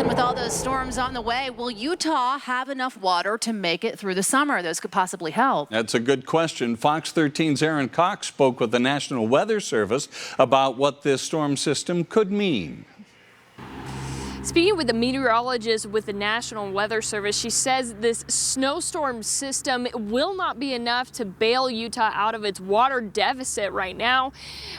And with all those storms on the way, will Utah have enough water to make it through the summer? Those could possibly help. That's a good question. Fox 13's ERIN Cox spoke with the National Weather Service about what this storm system could mean. Speaking with a meteorologist with the National Weather Service, she says this snowstorm system will not be enough to bail Utah out of its water deficit right now,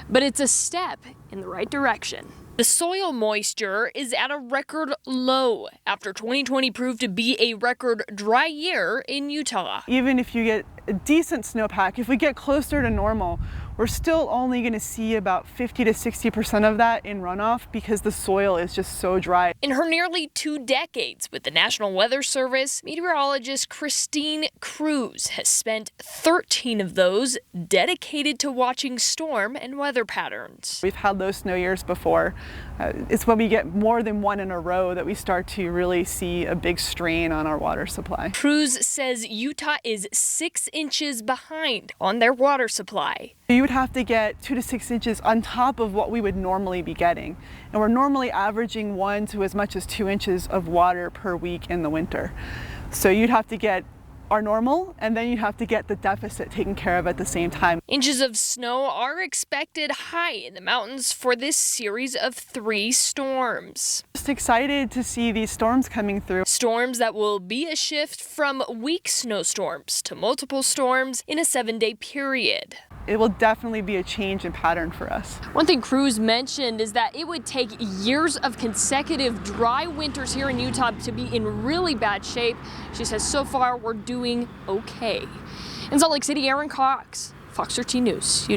but it's a step in the right direction. The soil moisture is at a record low after 2020 proved to be a record dry year in Utah. Even if you get a decent snowpack, if we get closer to normal, we're still only going to see about 50 to 60% of that in runoff because the soil is just so dry. In her nearly 2 decades with the National Weather Service, meteorologist KRUSE has spent 13 of those dedicated to watching storm and weather patterns. We've had those snow years before. It's when we get more than one in a row that we start to really see a big strain on our water supply. KRUSE says Utah is 6 inches behind on their water supply. You would have to get 2 to 6 inches on top of what we would normally be getting. And we're normally averaging 1 to as much as 2 inches of water per week in the winter. So you'd have to get our normal, and then you have to get the deficit taken care of at the same time. Inches of snow are expected high in the mountains for this series of 3 storms. Just excited to see these storms coming through. Storms that will be a shift from weak snowstorms to multiple storms in a 7-day period. It will definitely be a change in pattern for us. One thing KRUSE mentioned is that it would take years of consecutive dry winters here in Utah to be in really bad shape. She says so far we're doing okay. In Salt Lake City, ERIN Cox, Fox 13 News.